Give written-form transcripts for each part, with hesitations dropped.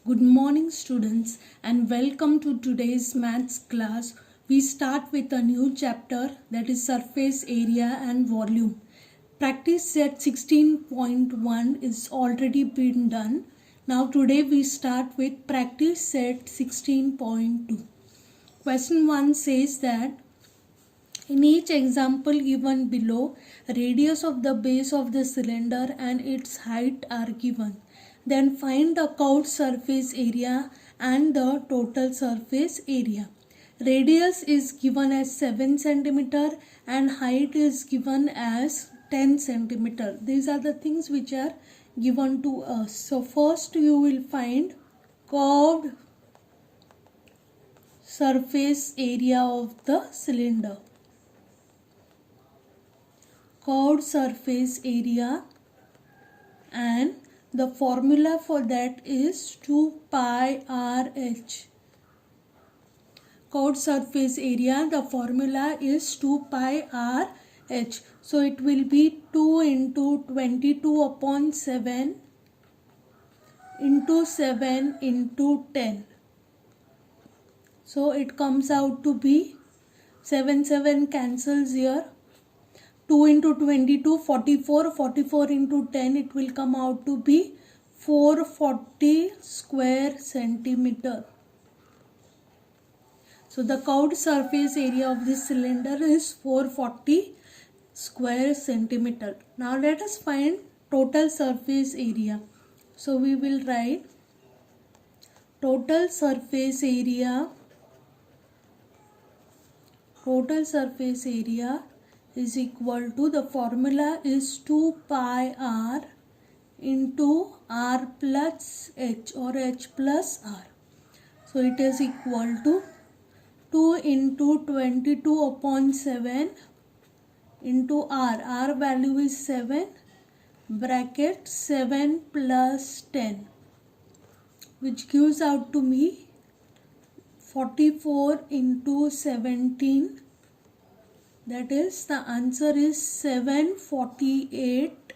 Good morning students and welcome to today's maths class. We start with a new chapter, that is surface area and volume. Practice set 16.1 is already been done. Now today we start with practice set 16.2. Question 1 says that in each example given below, radius of the base of the cylinder and its height are given. Then find the curved surface area and the total surface area. Radius is given as 7 cm and height is given as 10 cm. These are the things which are given to us. So first you will find curved surface area of the cylinder. Curved surface area, and the formula for that is 2 pi RH. Curved surface area, the formula is 2 pi RH. So it will be 2 into 22 upon 7 into 7 into 10. So it comes out to be 7 cancels here. 2 into 22, 44, 44 into 10, it will come out to be 440 square centimeter. So the curved surface area of this cylinder is 440 square centimeter. Now let us find total surface area. So we will write total surface area is equal to, the formula is 2 pi r into r plus h or h plus r. So it is equal to 2 into 22 upon 7 into r value is 7, bracket 7 plus 10, which gives out to me 44 into 17. That is, the answer is 748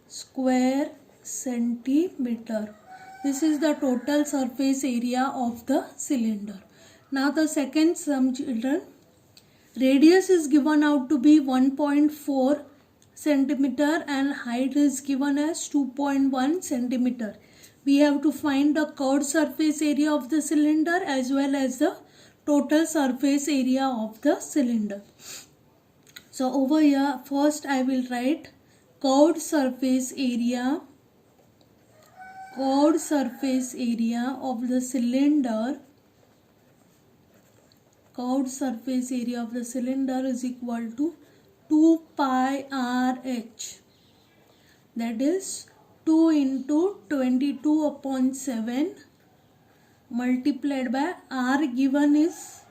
square centimeter. This is the total surface area of the cylinder. Now the second sum, children. Radius is given out to be 1.4 centimeter and height is given as 2.1 centimeter. We have to find the curved surface area of the cylinder as well as the total surface area of the cylinder. So over here, first I will write curved surface area of the cylinder. Curved surface area of the cylinder is equal to 2 pi RH. That is 2 into 22 upon 7 multiplied by r given is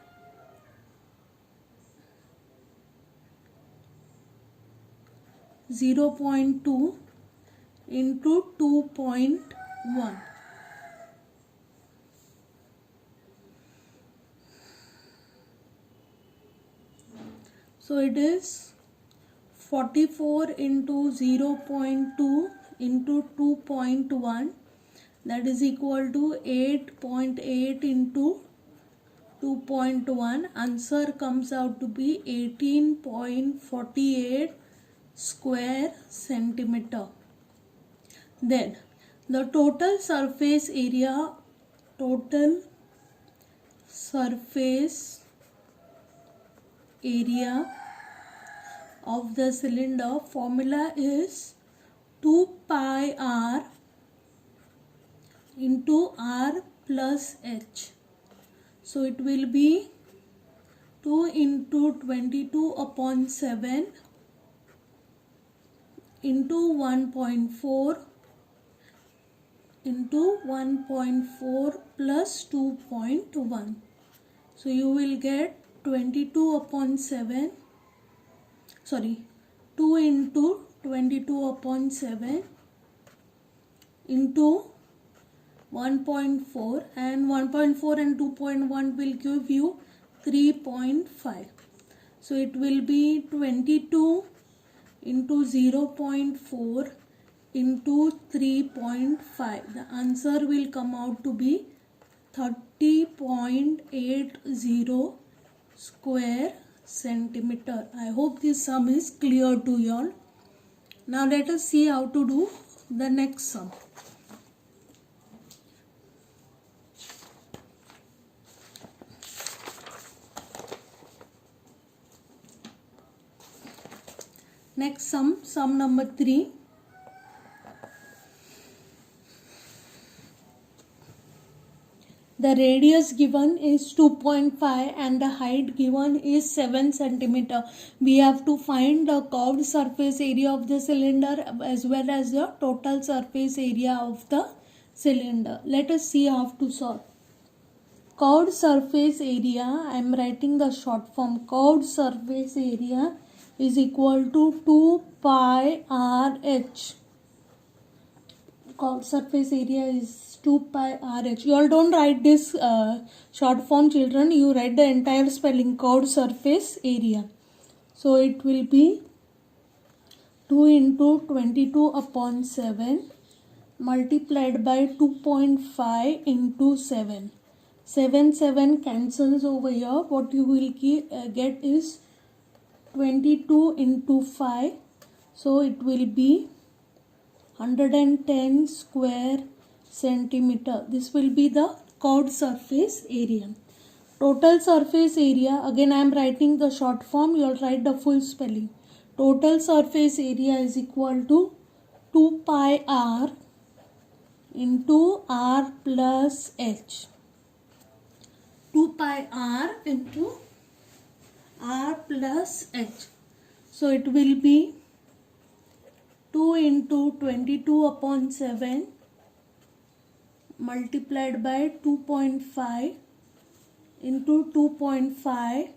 0.2 into 2.1. So it is 44 into 0.2 into 2.1, that is equal to 8.8 into 2.1. Answer comes out to be 18.48 square centimeter. Then the total surface area of the cylinder, formula is 2 pi r into r plus h. So it will be 2 into 22 upon 7 into 1.4 into 1.4 plus 2.1. So you will get 22 upon 7, 2 into 22 upon 7 into 1.4, and 1.4 and 2.1 will give you 3.5. So it will be 22 into 0.4 into 3.5. The answer will come out to be 30.80 square centimeter. I hope this sum is clear to you all. Now let us see how to do the next sum. Next sum number 3. The radius given is 2.5 and the height given is 7 centimeter. We have to find the curved surface area of the cylinder as well as the total surface area of the cylinder. Let us see how to solve. Curved surface area, I am writing the short form. Curved surface area is equal to 2 pi RH. Curved surface area is 2 pi RH. You all don't write this short form, children. You write the entire spelling, curved surface area. So it will be 2 into 22 upon 7 multiplied by 2.5 into 7. 7 cancels over here. What you will get is 22 into 5. So it will be 110 square centimeter. This will be the curved surface area. Total surface area, again I am writing the short form, you will write the full spelling. Total surface area is equal to 2 pi r into r plus h. 2 pi r into r plus h. So it will be 2 into 22 upon 7 multiplied by 2.5 into 2.5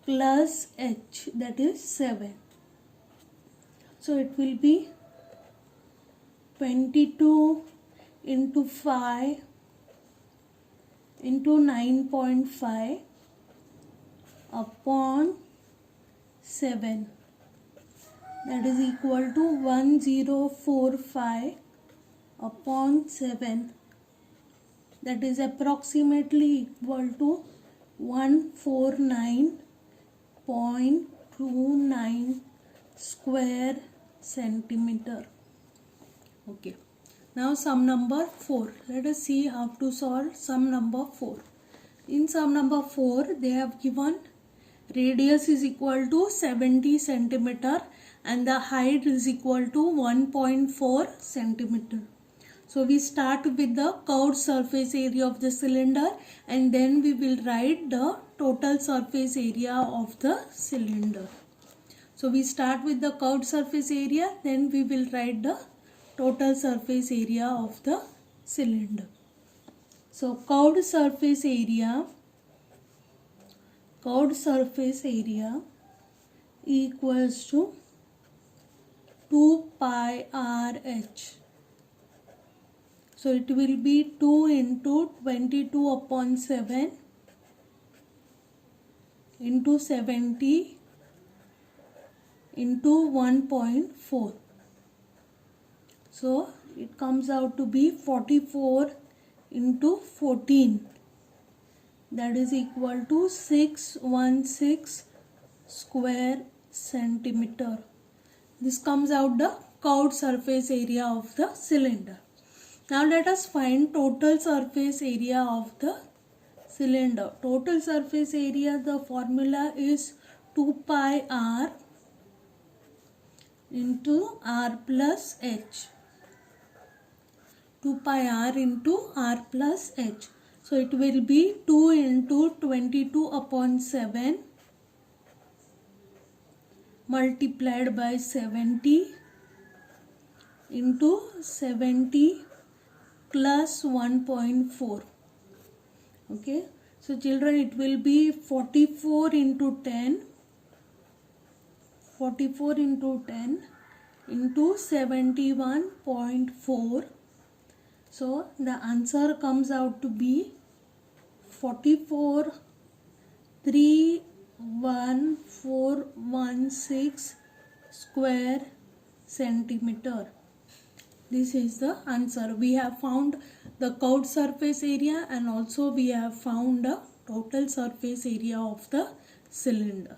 plus h, that is 7. So it will be 22 into 5 into 9.5 upon 7, that is equal to 1045 upon 7, that is approximately equal to 149.29 square centimeter. Okay. Now sum number 4. Let us see how to solve sum number 4. In sum number 4, they have given radius is equal to 70 centimeter and the height is equal to 1.4 centimeter. So we start with the curved surface area of the cylinder and then we will write the total surface area of the cylinder. So we start with the curved surface area, then we will write the total surface area of the cylinder. So curved surface area equals to 2 pi RH. So it will be 2 into 22 upon 7 into 70 into 1.4. So it comes out to be 44 into 14, that is equal to 616 square centimeter. This comes out the curved surface area of the cylinder. Now let us find total surface area of the cylinder. Total surface area, the formula is 2 pi r into r plus h. 2 pi r into r plus h. So it will be 2 into 22 upon 7 multiplied by 70 into 70 plus 1.4. Okay. So children, it will be 44 into 10 into 71.4. So the answer comes out to be 44,31416 square centimeter. This is the answer. We have found the curved surface area and also we have found the total surface area of the cylinder.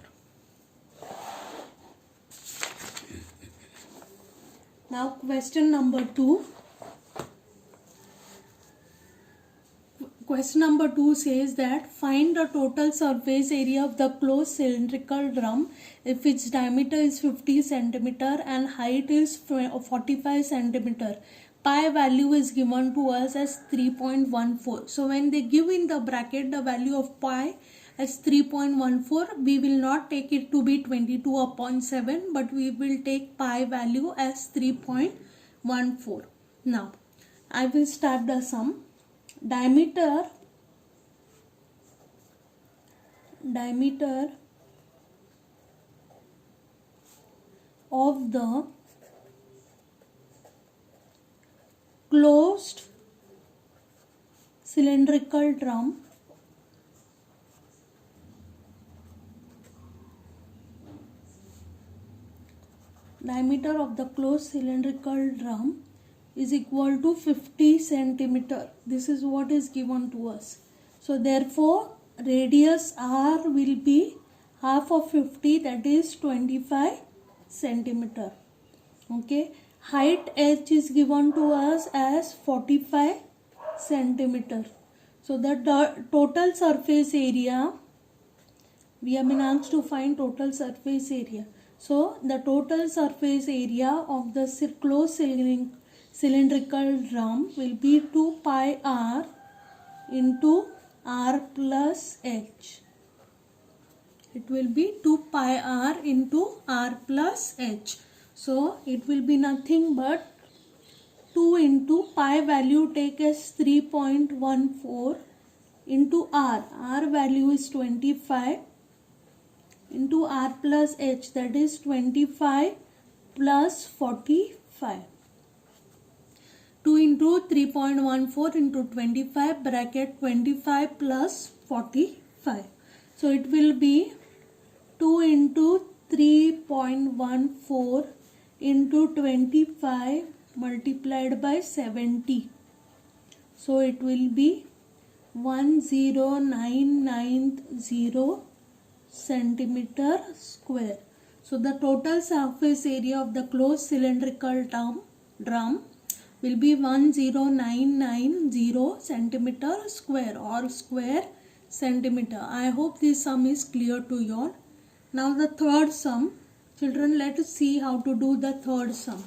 Now question number 2. Question number 2 says that find the total surface area of the closed cylindrical drum if its diameter is 50 centimeter and height is 45 centimeter. Pi value is given to us as 3.14. So when they give in the bracket the value of pi as 3.14, we will not take it to be 22 upon 7, but we will take pi value as 3.14. Now I will start the sum. Diameter of the closed cylindrical drum is equal to 50 centimeter. This is what is given to us. So therefore radius r will be half of 50, that is 25 centimeter. Okay. Height h is given to us as 45 centimeter. So the total surface area, we have been asked to find total surface area. So the total surface area of the closed cylindrical drum will be 2 pi r into r plus h. It will be 2 pi r into r plus h. So it will be nothing but 2 into pi value take as 3.14 into r. R value is 25 into r plus h, that is 25 plus 45. 2 into 3.14 into 25 bracket 25 plus 45. So it will be 2 into 3.14 into 25 multiplied by 70. So it will be 10990 centimeter square. So the total surface area of the closed cylindrical drum will be 10990 centimeter square or square centimeter. I hope this sum is clear to you all. Now the third sum. Children, let us see how to do the third sum.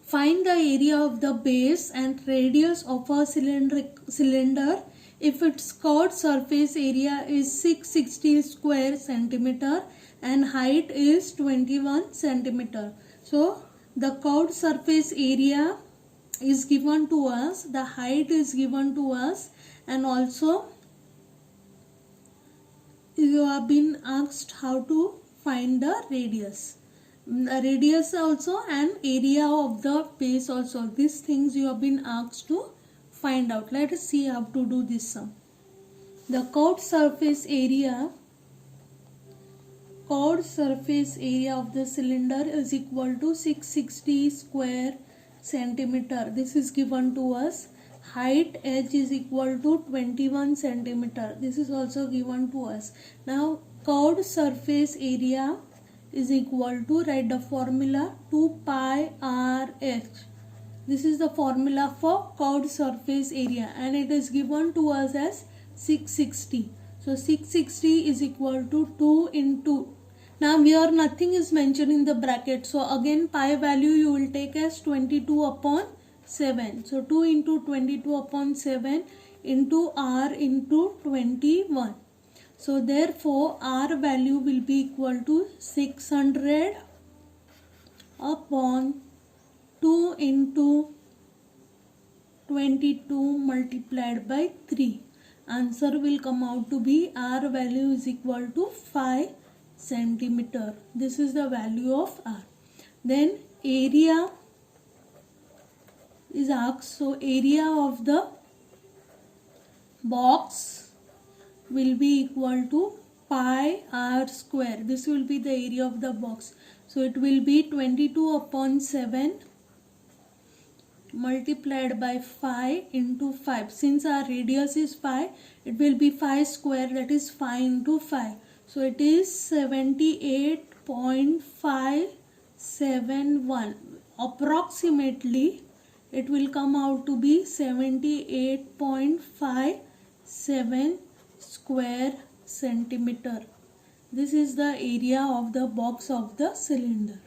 Find the area of the base and radius of a cylinder if its curved surface area is 660 square centimeter and height is 21 centimeter. So the curved surface area is given to us, the height is given to us, and also you have been asked how to find the radius. The radius also and area of the base also. These things you have been asked to find out. Let us see how to do this sum. The curved surface area of the cylinder is equal to 660 square centimeter. This is given to us. Height h is equal to 21 centimeter. This is also given to us. Now curved surface area is equal to, write the formula, 2 pi r h. This is the formula for curved surface area and it is given to us as 660. So 660 is equal to 2 into, now here nothing is mentioned in the bracket, so again pi value you will take as 22 upon 7. So 2 into 22 upon 7 into r into 21. So therefore r value will be equal to 600 upon 2 into 22 multiplied by 3. Answer will come out to be r value is equal to 5 centimeter. This is the value of r. Then area is asked. So area of the box will be equal to pi r square. This will be the area of the box. So it will be 22 upon 7 multiplied by 5 into 5. Since our radius is 5, it will be 5 square, that is 5 into 5. So it is 78.571. Approximately it will come out to be 78.57 square centimeter. This is the area of the box of the cylinder.